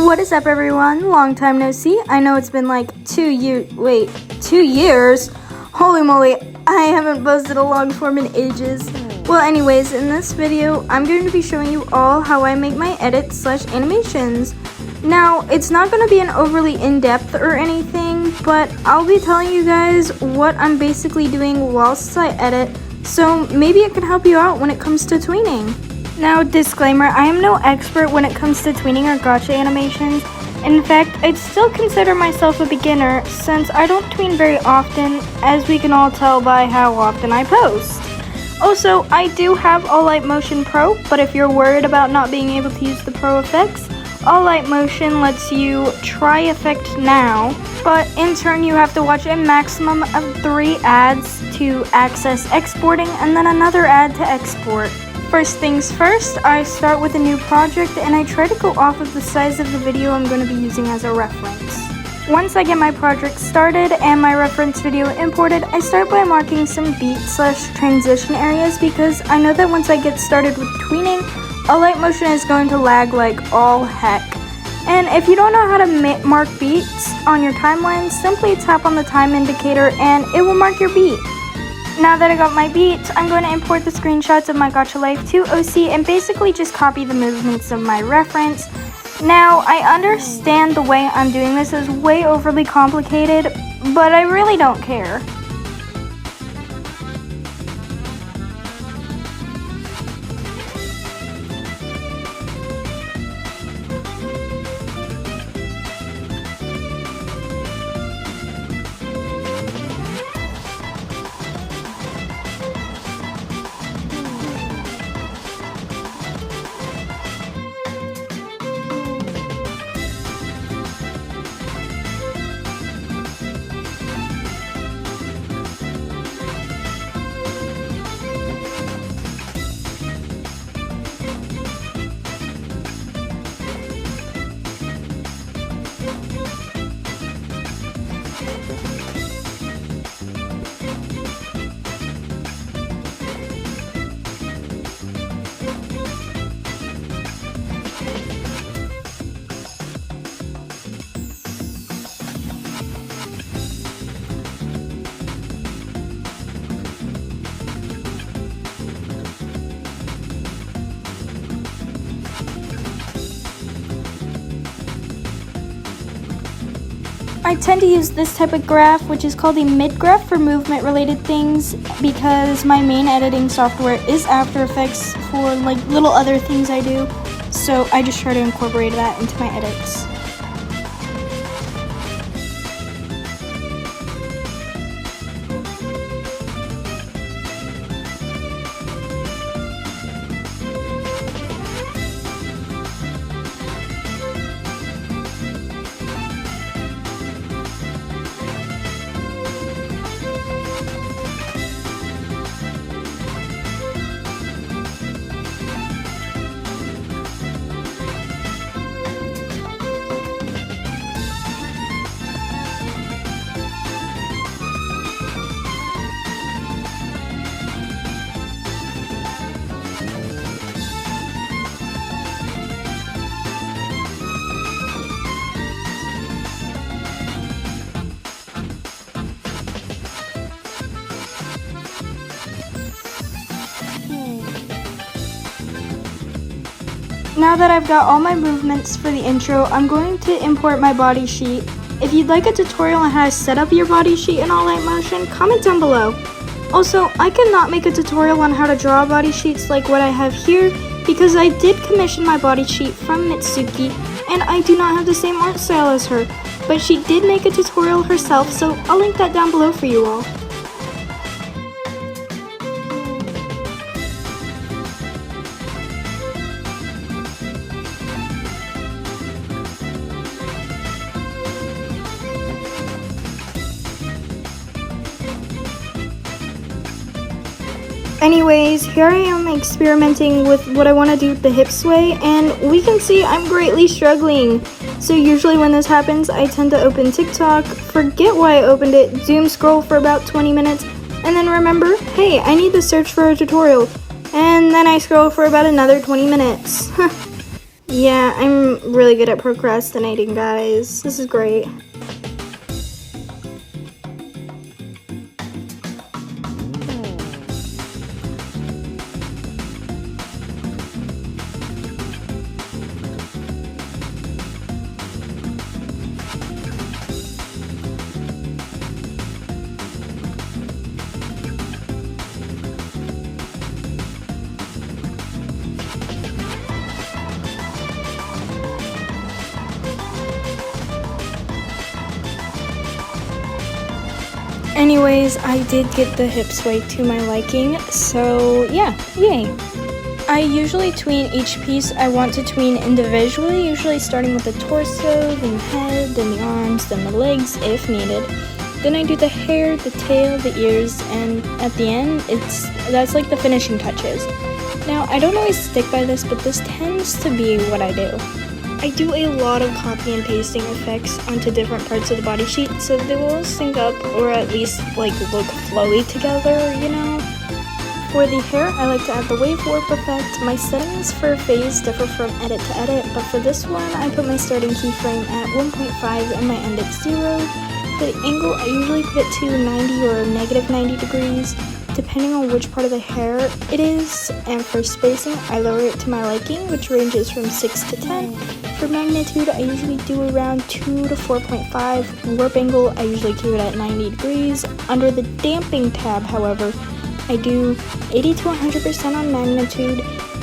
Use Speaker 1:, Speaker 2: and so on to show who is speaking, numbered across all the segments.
Speaker 1: What is up, everyone? Long time no see. I know it's been like 2 years? Holy moly, I haven't posted a long form in ages. Well, anyways, in this video, I'm going to be showing you all how I make my edits/animations. Now, it's not going to be an overly in-depth or anything, but I'll be telling you guys what I'm basically doing whilst I edit, so maybe it can help you out when it comes to tweening. Now, disclaimer, I am no expert when it comes to tweening or gacha animations. In fact, I'd still consider myself a beginner since I don't tween very often, as we can all tell by how often I post. Also, I do have All Light Motion Pro, but if you're worried about not being able to use the Pro effects, All Light Motion lets you try effect now, but in turn you have to watch a maximum of 3 ads to access exporting and then another ad to export. First things first, I start with a new project and I try to go off of the size of the video I'm going to be using as a reference. Once I get my project started and my reference video imported, I start by marking some beat/transition areas because I know that once I get started with tweening, All Light Motion is going to lag like all heck. And if you don't know how to mark beats on your timeline, simply tap on the time indicator and it will mark your beat. Now that I got my beats, I'm going to import the screenshots of my Gacha life to OC and basically just copy the movements of my reference. Now, I understand the way I'm doing this is way overly complicated, but I really don't care. I tend to use this type of graph, which is called a mid graph for movement related things, because my main editing software is After Effects for like little other things I do, so I just try to incorporate that into my edits. Now that I've got all my movements for the intro, I'm going to import my body sheet. If you'd like a tutorial on how to set up your body sheet in All Light Motion, comment down below. Also, I cannot make a tutorial on how to draw body sheets like what I have here because I did commission my body sheet from Mitsuki and I do not have the same art style as her, but she did make a tutorial herself, so I'll link that down below for you all. Anyways, here I am experimenting with what I want to do with the hip sway, and we can see I'm greatly struggling. So usually when this happens, I tend to open TikTok, forget why I opened it, doom scroll for about 20 minutes, and then remember, hey, I need to search for a tutorial. And then I scroll for about another 20 minutes. Yeah, I'm really good at procrastinating, guys. This is great. Anyways, I did get the hip sway to my liking, so yeah, yay. I usually tween each piece I want to tween individually, usually starting with the torso, then the head, then the arms, then the legs if needed. Then I do the hair, the tail, the ears, and at the end, that's like the finishing touches. Now, I don't always stick by this, but this tends to be what I do. I do a lot of copy and pasting effects onto different parts of the body sheet so they will sync up or at least like look flowy together, you know? For the hair, I like to add the wave warp effect. My settings for phase differ from edit to edit, but for this one, I put my starting keyframe at 1.5 and my end at 0. For the angle, I usually put it to 90 or negative 90 degrees, depending on which part of the hair it is. And for spacing, I lower it to my liking, which ranges from 6 to 10. For magnitude, I usually do around 2 to 4.5. Warp angle, I usually keep it at 90 degrees. Under the damping tab, however, I do 80 to 100% on magnitude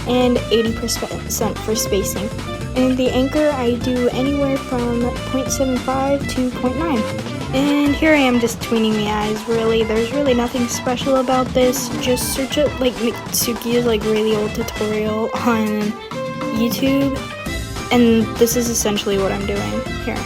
Speaker 1: and 80% for spacing. And the anchor, I do anywhere from 0.75 to 0.9. And here I am just tweening the eyes, really. There's really nothing special about this. Just search up like Mitsuki's like really old tutorial on YouTube. And this is essentially what I'm doing here.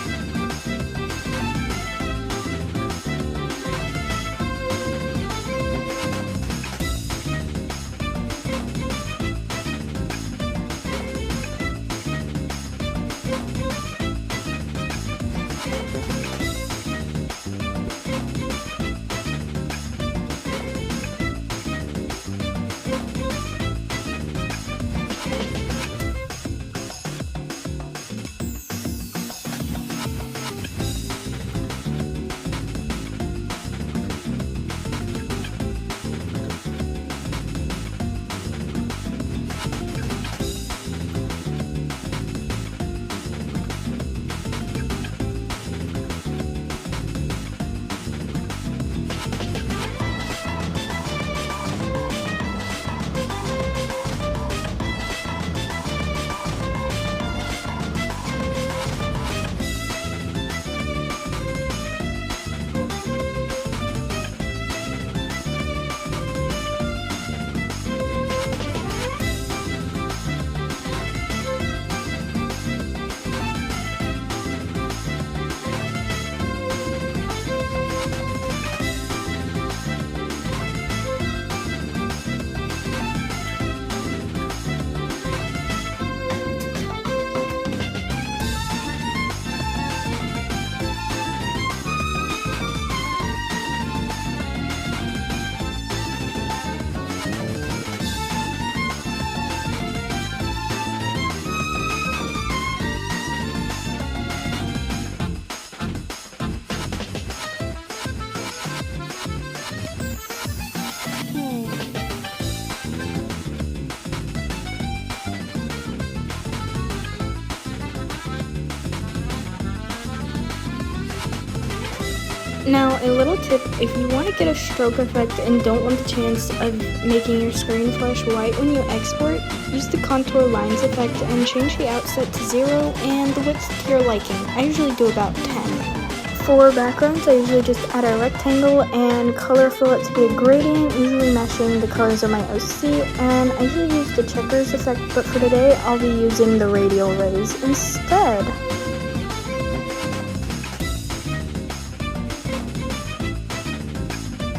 Speaker 1: Now, a little tip, if you want to get a stroke effect and don't want the chance of making your screen flash white when you export, use the contour lines effect and change the outset to 0 and the width to your liking. I usually do about 10. For backgrounds, I usually just add a rectangle and color fill it to be a gradient, usually matching the colors of my OC, and I usually use the checkers effect, but for today, I'll be using the radial rays instead.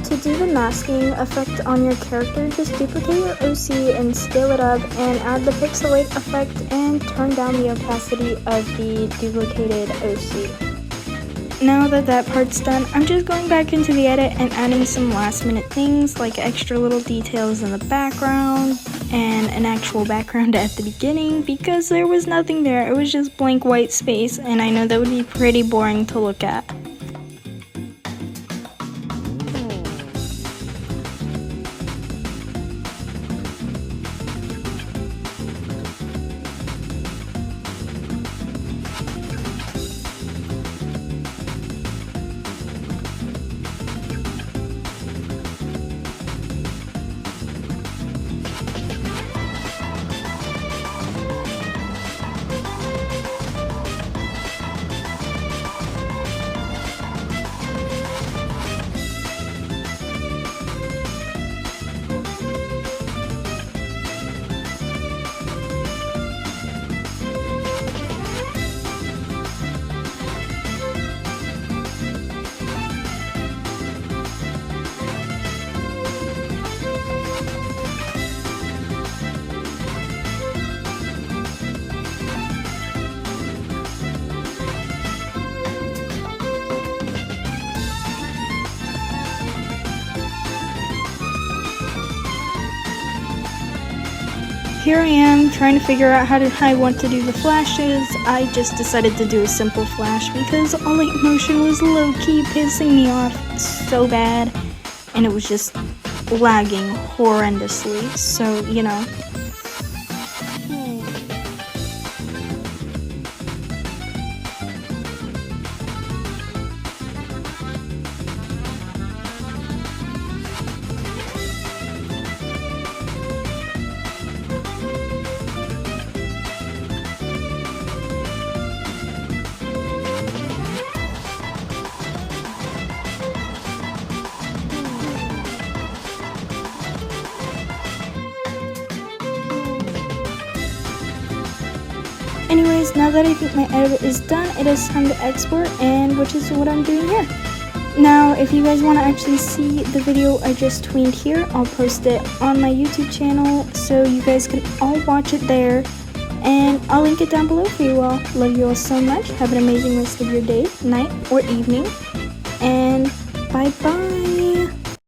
Speaker 1: To do the masking effect on your character, just duplicate your OC and scale it up and add the pixelate effect and turn down the opacity of the duplicated OC. Now that that part's done, I'm just going back into the edit and adding some last minute things like extra little details in the background, and an actual background at the beginning because there was nothing there. It was just blank white space, and I know that would be pretty boring to look at. Here I am trying to figure out how I want to do the flashes. I just decided to do a simple flash because all-light motion was low-key pissing me off so bad, and it was just lagging horrendously, so you know. Anyways, now that I think my edit is done, it is time to export, and which is what I'm doing here. Now, if you guys want to actually see the video I just tweened here, I'll post it on my YouTube channel, so you guys can all watch it there, and I'll link it down below for you all. Love you all so much. Have an amazing rest of your day, night, or evening, and bye-bye.